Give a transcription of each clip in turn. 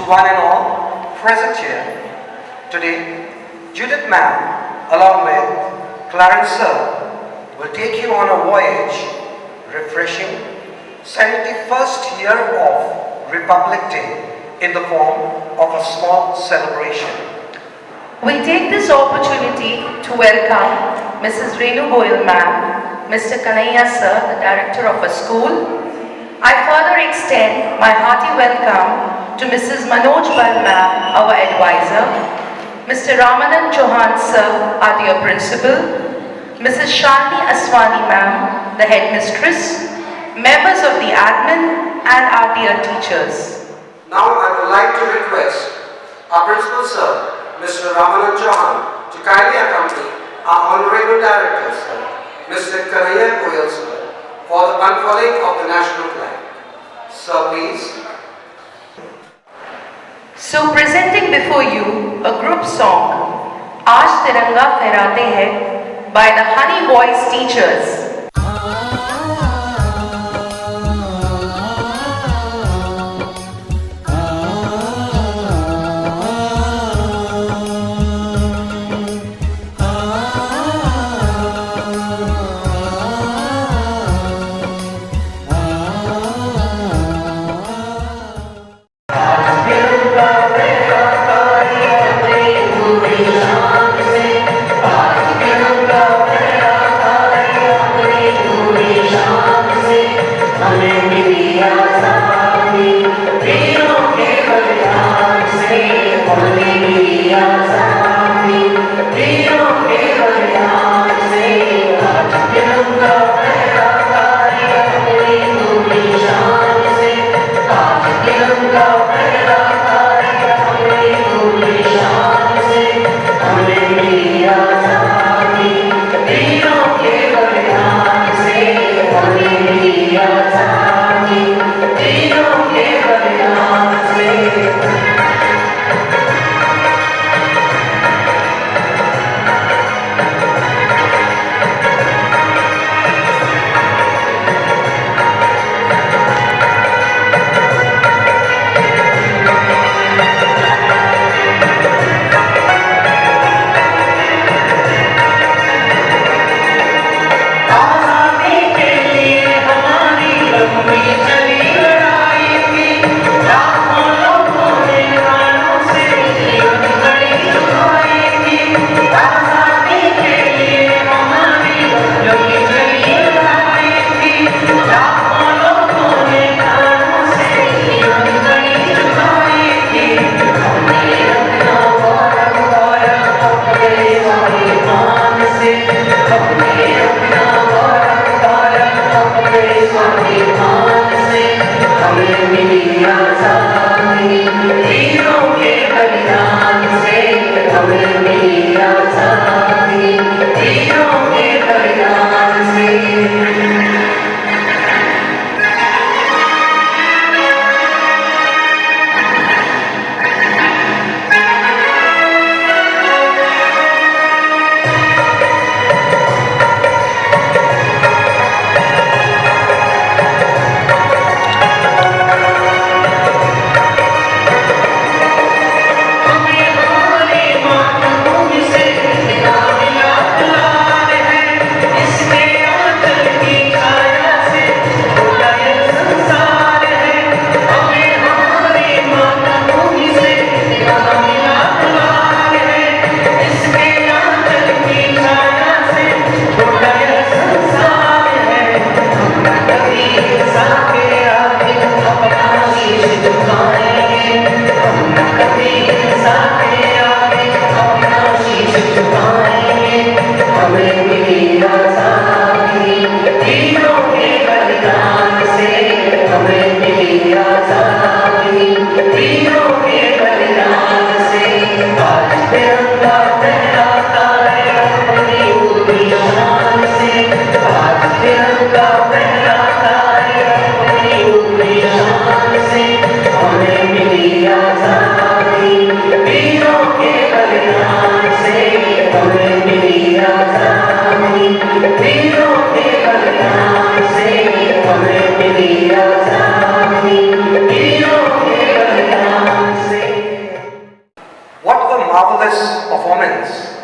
one and all present here. Today, Judith ma'am, along with Clarence sir, will take you on a voyage, refreshing 71st year of Republic Day in the form of a small celebration. We take this opportunity to welcome Mrs. Renu Goyal ma'am, Mr. Kanaiya sir, the director of a school. I further extend my hearty welcome to Mrs. Manoj Bal ma'am, our advisor, Mr. Ramanan Chauhan sir, our dear principal, Mrs. Shalini Aswani ma'am, the headmistress, members of the admin and our dear teachers. Now I would like to request our principal sir, Mr. Ramanan Chauhan, to kindly accompany our honorable director sir, Mr. Kanaiya Goyal sir, for the unfurling of the national flag. Sir, please. So presenting before you a group song, Aaj Tiranga Fehrate Hai, by the Honey Voice Teachers. performance.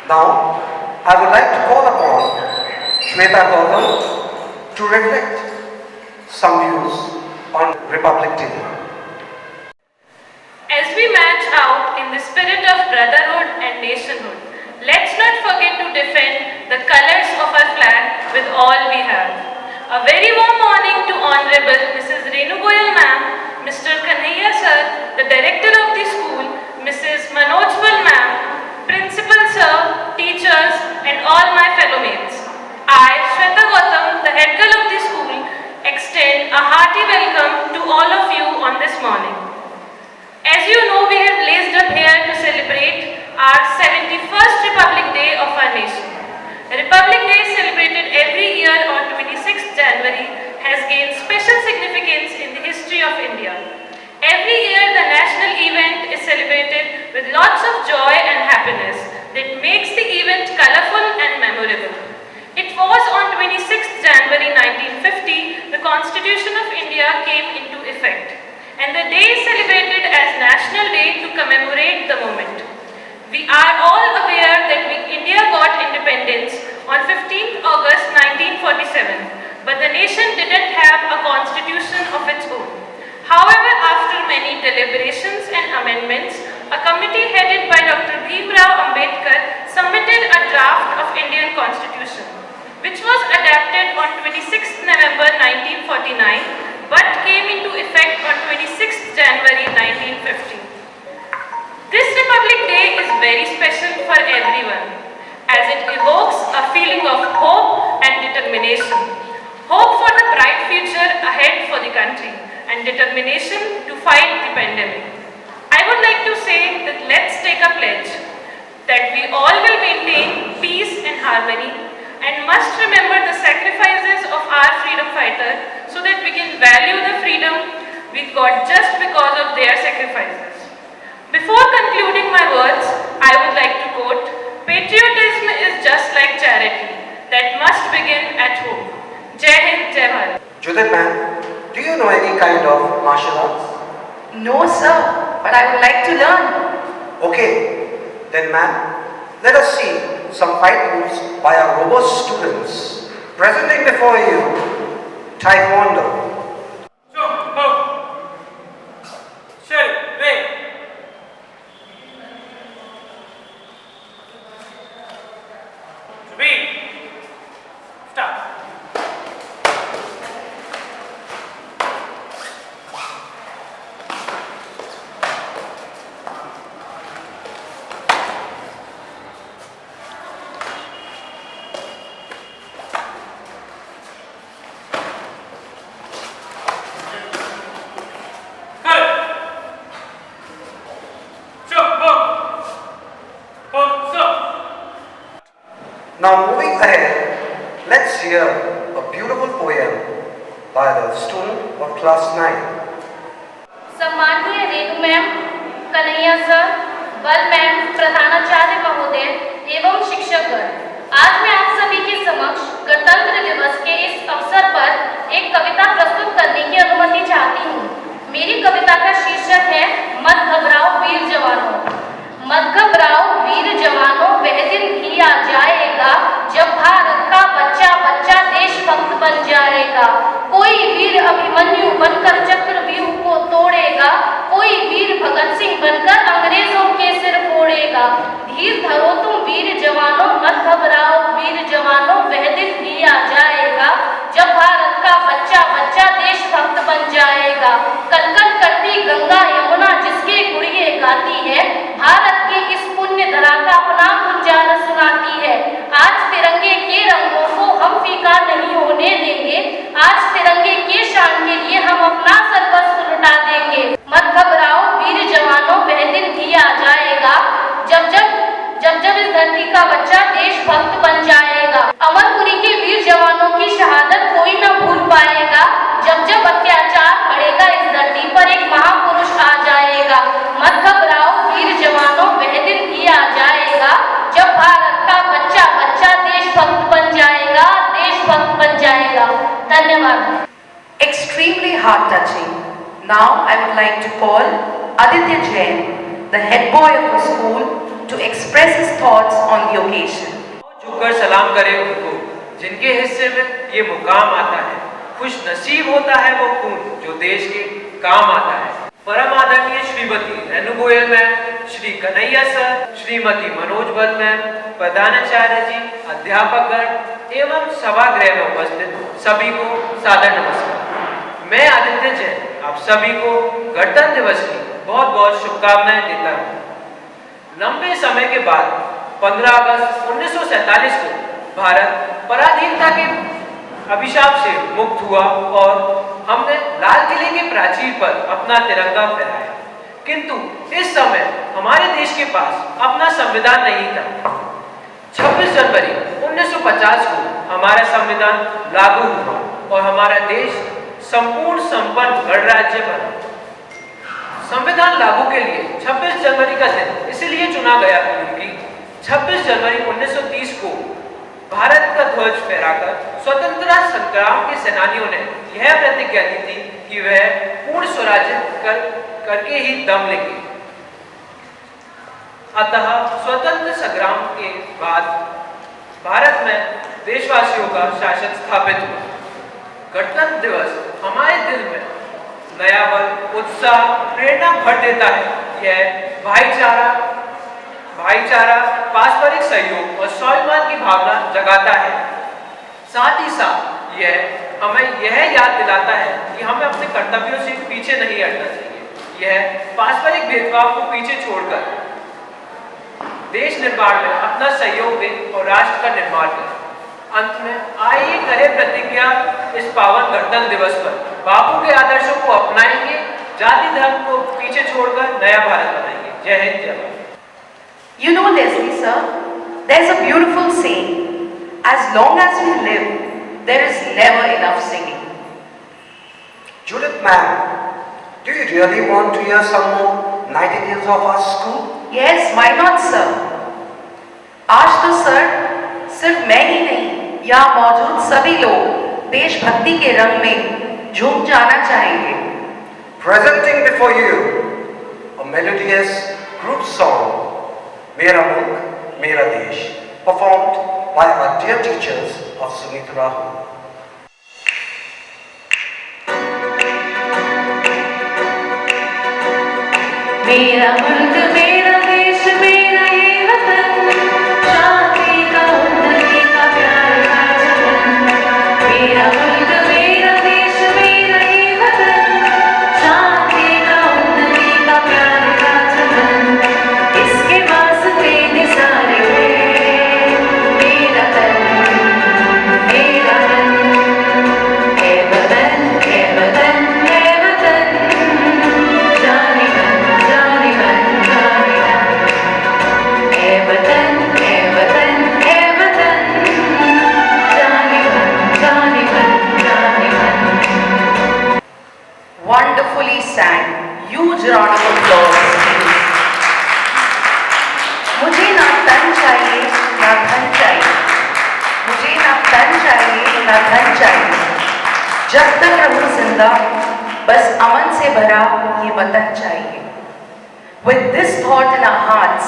Now, I would like to call upon Shweta Gautam to reflect some views on Republic Day. As we march out in the spirit of brotherhood and nationhood, let's not forget to defend the colors of our flag with all we have. A very warm morning to Honorable Mrs. Renu Goyal Ma'am, Mr. Kanhaiya Sir, the Director of the school, Mrs. Manojwal Ma'am, Principal Sir, teachers and all my fellow mates. I, Shweta Gautam, the head girl of the school, extend a hearty welcome to all of you on this morning. As you know, we have blazed up here to celebrate our 71st Republic Day of our nation. Republic Day, celebrated every year on 26th January, has gained special significance in the history of India. Every year, the national event is celebrated with lots of joy and happiness that makes the event colorful and memorable. It was on 26th January 1950, the Constitution of India came into effect, and the day is celebrated as National Day to commemorate the moment. We are all aware that India got independence on 15th August 1947, but the nation didn't have a constitution of its own. However, after many deliberations and amendments, a committee headed by Dr. Bhim Rao Ambedkar submitted a draft of Indian Constitution, which was adapted on 26th November 1949 but came into effect on 26th January 1950. This Republic Day is very special for everyone as it evokes a feeling of hope and determination. Hope for the bright future ahead for the country and determination to fight the pandemic. I would like to say that let's take a pledge that we all will maintain peace and harmony and must remember the sacrifices of our freedom fighters so that we can value the freedom we got just because of their sacrifices. Before concluding my words, I would like to quote, "Patriotism is just like charity that must begin at home." Jai Hind, Jai Bharat. Judith ma'am, do you know any kind of martial arts? No, sir, but I would like to learn. Okay, then ma'am, let us see some fight moves by our robust students. Presenting before you, Taekwondo. Jump, ho. Shake, leg. Speed. Stop. Now moving ahead, let's hear a beautiful poem by the student of class 9. सम्माननीय Renu ma'am, Kanhaiya sir, बल ma'am, प्रधानाचार्य महोदय एवं शिक्षकगण, आज मैं आप सभी के समक्ष गणतंत्र दिवस के इस अवसर पर एक कविता प्रस्तुत करने की अनुमति चाहती हूँ। मेरी कविता का शीर्षक है मत घबराओ वीर जवानों। मत घबराओ वीर जवानों, वह दिन भी आ जाएगा जब भारत का बच्चा बच्चा देशभक्त बन जाएगा। कोई वीर अभिमन्यु बनकर चक्रव्यूह को तोड़ेगा, कोई वीर भगत सिंह बनकर अंग्रेजों के सिर फोड़ेगा। धीर धरो तुम वीर जवानों, मत घबराओ वीर जवानों, वह दिन भी आ जाएगा जब भारत का बच्चा बच्चा देशभक्त बन जाएगा। कल कल करती गंगा यमुना जिसके गुणिये गाती है, भारत की इस पुण्य धरा का अपना गुंजार सुनाती है। आज तिरंगे के रंगों को हम फीका नहीं होने देंगे, आज तिरंगे के शान के लिए हम अपना सर्वस्व लुटा देंगे। मत घबराओ वीर जवानों, वह दिन भी आ जाएगा जब इस धरती का बच्चा देशभक्त बन जाएगा। अमरपुरी के वीर जवानों की शहादत कोई न भूल पाएगा, जब अत्याचार बढ़ेगा इस धरती पर एक महापुरुष आ जाएगा। मत घबराओ वीर जवानों, वह दिन भी आ जाएगा जब भारत का बच्चा बच्चा देशभक्त बन जाएगा, देशभक्त बन जाएगा। धन्यवाद। Extremely heart-touching. Now I would like to call Aditya Jain, the head boy of the school, to express his thoughts on the occasion. झुककर सलाम करें उनको जिनके हिस्से में ये मुकाम आता है। खुश नसीब होता है वो खून जो देश के काम आता है। परम आदरणीय Shrimati Renu Goyal ma'am, Shri Kanhaiya sir, Shrimati Manoj Bhatt ma'am, प्रधानाचार्य जी, अध्यापकगण एवं सभागृह में उपस्थित सभी को सादर नमस्कार। मैं आदित्य जैन आप सभी को गणतंत्र दिवस की बहुत बहुत शुभकामनाएं देता हूँ। लंबे समय के बाद 15 अगस्त 1947 को भारत पराधीनता के अभिशाप से मुक्त हुआ और हमने लाल किले के प्राचीर पर अपना तिरंगा फहराया। किंतु इस समय हमारे देश के पास अपना संविधान नहीं था। 26 जनवरी 1950 को हमारा संविधान लागू हुआ और हमारा देश संपूर्ण संपन्न गणराज्य बना। संविधान लागू के लिए 26 जनवरी का दिन इसलिए चुना गया क्योंकि 26 जनवरी 1930 को भारत का ध्वज फहराकर स्वतंत्रता संग्राम के सेनानियों ने यह प्रतिज्ञा ली थी कि वह पूर्ण स्वराज्य करके ही दम लेंगे। अतः स्वतंत्र संग्राम के बाद भारत में देशवासियों का शासन स्थापित हुआ। गणतंत्र दिवस हमारे दिल में नया बल, उत्साह, प्रेरणा भर देता है। यह भाईचारा, पारस्परिक सहयोग और स्वाभिमान की भावना जगाता है। साथ ही साथ यह हमें यह याद दिलाता है कि हमें अपने कर्तव्यों से पीछे नहीं हटना चाहिए। यह पारस्परिक भेदभाव को पीछे छोड़कर देश निर्माण में अपना सहयोग दें और राष्ट्र का निर्माण करें। अंत में आइए करें प्रतिज्ञा इस पावन गणतंत्र दिवस पर बापू के आदर्शों को अपनाएंगे, जाति धर्म को पीछे छोड़कर नया भारत बनाएंगे। जय हिंद, जय Bharat. You know, Leslie sir, there's a beautiful saying, as long as we live, there is never enough singing. Judith ma'am, do you really want to hear some more nightingales of our school? Yes, why not sir? आज तो sir सिर्फ मैं ही नहीं, यहाँ मौजूद सभी लोग देशभक्ति के रंग में झूम जाना चाहेंगे। Presenting before you a melodious group song, Mera Mulk, Mera Desh, performed by our dear teachers of Sumit Rahul. मेरा मुल्क मेरा देश मेरा ये वतन, शांति का उन्नति का प्यार का जीवन। मेरा मुल्क मेरा देश मेरा ये वतन, शांति का उन्नति का प्यार का जीवन। इसके वास्ते निसारे मेरा तन, मेरा तन, ए वतन, ए वतन, ए वतन, जाने मन, जाने मन, जाने मन, ए वतन, ए वतन, ए वतन, जाने मन, जाने मन, जाने मन। Wonderfully sang. Huge round of applause. मुझे ना तन चाहिए ना धन चाहिए, मुझे ना तन चाहिए ना धन चाहिए, जब तक रहूं जिंदा बस अमन से भरा ये वतन चाहिए। With this thought in our hearts,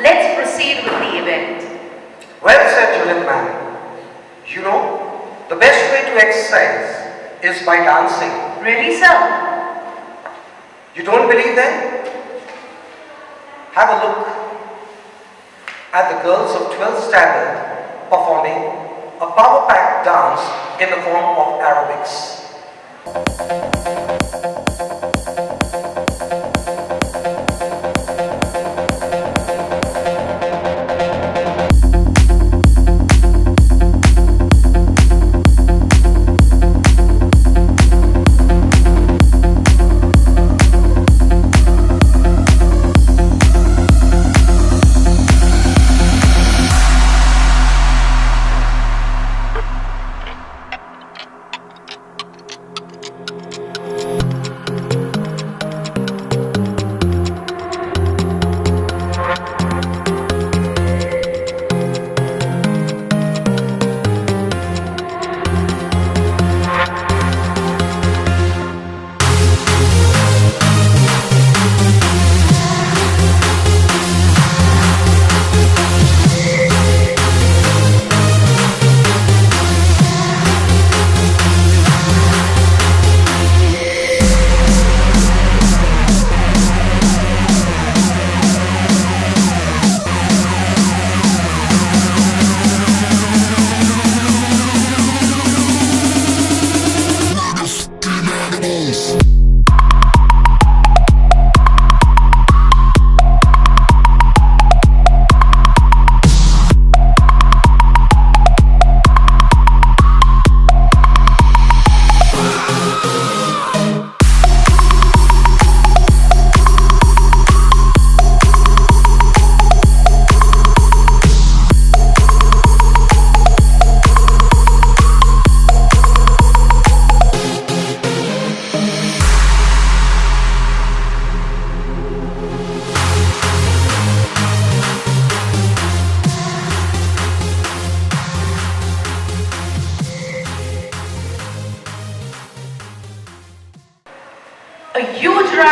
let's proceed with the event. Well said, Judith ma'am. You know, the best way to exercise is by dancing. Really, sir? You don't believe that? Have a look at the girls of 12th standard performing a power-packed dance in the form of aerobics.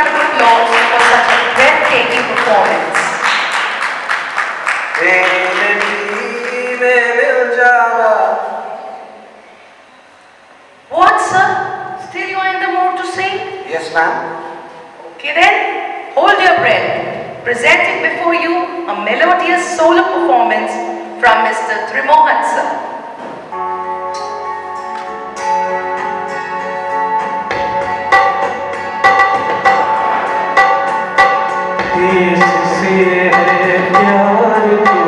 round of applause for such a breathtaking performance. जिंदगी में मिल जावा. What, sir? Still you are in the mood to sing? Yes, ma'am. Okay then, hold your breath. Presenting before you a melodious solo performance from Mr. Trimohan, sir. देश से है प्यार तो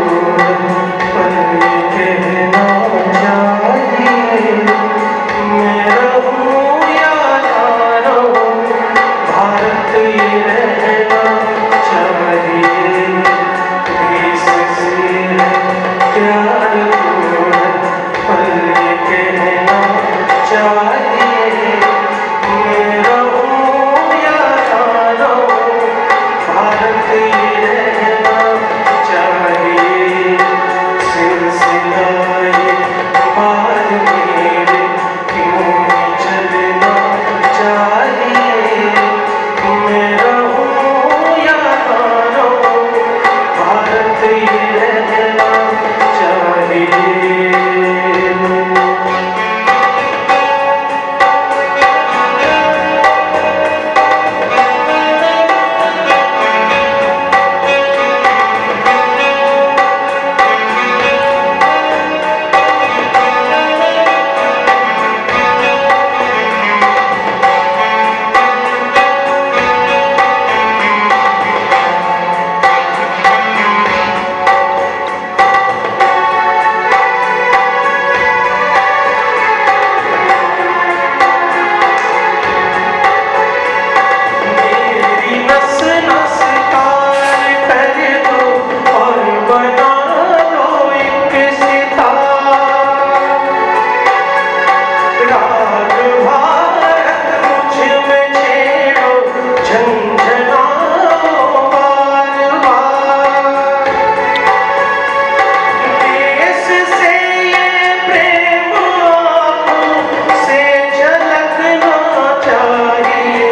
पर ये कहना चाहिए मैं रहूं या ना रहूं भारत ये रहना चाहिए देश से है प्यार तो पर ये कहना चाहिए मैं रहूं या ना रहूं भारत ये रहना चाहिए सिलसिला ये बार मेरे क्यों नहीं चलना चाहिए मैं रहूं या ना रहूं भारत ये रहना चाहिए मेरी नस नस तार कर दो और बना दो एक सितारा राग भारत मुझ में छेड़ो झंझनाओ बार बार देश से ये प्रेम आँखों से झलकना चाहिए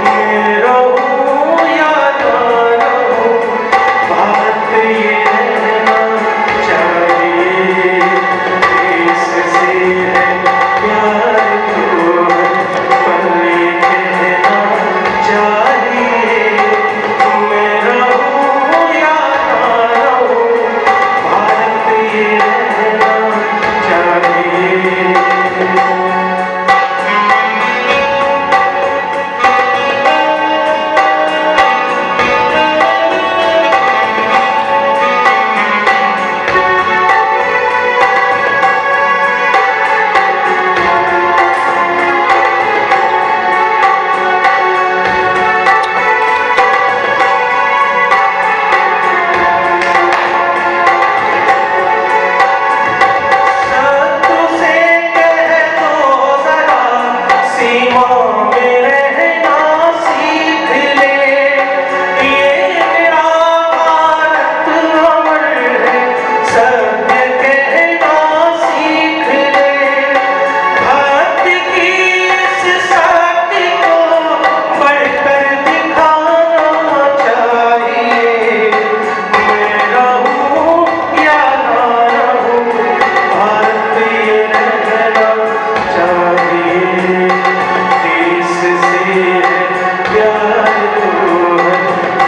मैं रहूं या ना रहूं भारत ये रहना चाहिए देश से है प्यार तो पर ये कहना चाहिए मैं रहूं या ना रहूं भारत ये रहना चाहिए सत्य से कह दो जरा सीमा में रहना सीख ले ये मेरा भारत अमर है सत्य कहना सीख ले भक्ति की इस शक्ति को बढ़कर दिखाना चाहिए मैं रहूं या ना रहूं भारत ये रहना चाहिए देश से है प्यार तो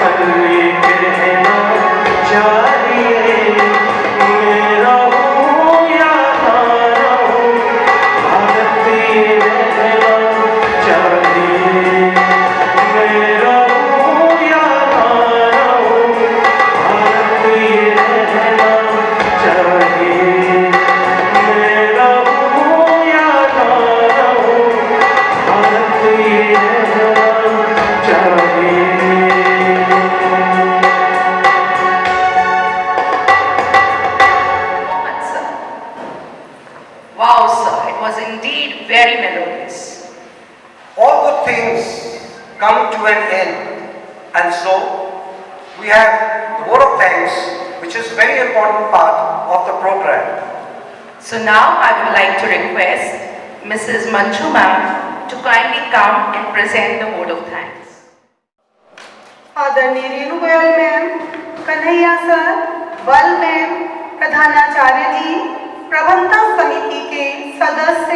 पर ये कहना चाहिए मैं रहूं या ना रहूं भारत ये रहना चाहिए मैं रहूं या ना रहूं भारत ये रहना चाहिए मैं रहूं या ना रहूं भारत ये रहना चाहिए Trimohan, sir. Wow, sir, it was indeed very melodious. All good things come to an end, and so we have the word of thanks, which is very important part of the program. So now I would like to request Mrs. Manju ma'am to kindly come and present the vote of thanks. आदरणीय Renu Goyal ma'am, Kanhaiya sir, बल ma'am, प्रधानाचार्य जी, प्रबंधक समिति के सदस्य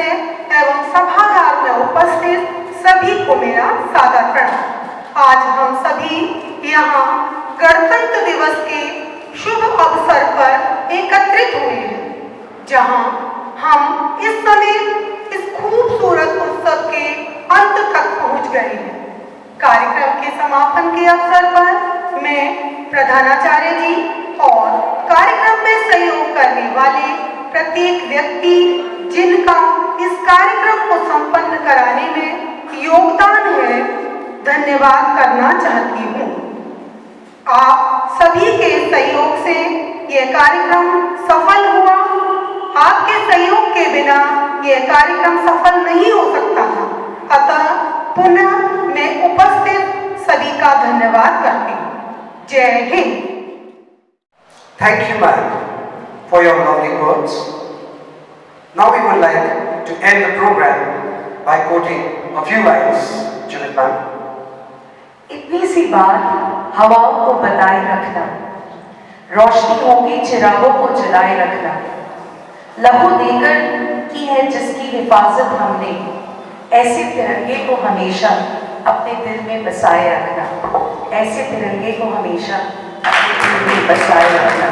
एवं सभागार में उपस्थित सभी को मेरा सादर प्रणाम। आज हम सभी यहाँ गणतंत्र दिवस के शुभ अवसर पर एकत्रित हुए हैं, जहाँ हम इस समय इस खूबसूरत उत्सव के अंत तक पहुँच गए हैं। कार्यक्रम के समापन के अवसर पर मैं प्रधानाचार्य जी और कार्यक्रम में सहयोग करने वाले प्रत्येक व्यक्ति जिनका इस कार्यक्रम को संपन्न कराने में योगदान है, धन्यवाद करना चाहती हूँ। आप सभी के सहयोग से यह कार्यक्रम सफल हुआ। आपके सहयोग के बिना यह कार्यक्रम सफल नहीं हो सकता था। अतः पुनः मैं उपस्थित सभी का धन्यवाद करती हूँ। जय Hind. Thank you, ma'am, for your lovely words. Now we would like to end the program by quoting a few lines. Judith ma'am. इतनी सी बात हवाओं को बताए रखना, रोशनियों के चिरागों को जलाए रखना, लहू देकर की है जिसकी हिफाजत हमने, ऐसे तिरंगे को हमेशा अपने दिल में बसाए रखना, ऐसे तिरंगे को हमेशा अपने दिल में बसाए रखना।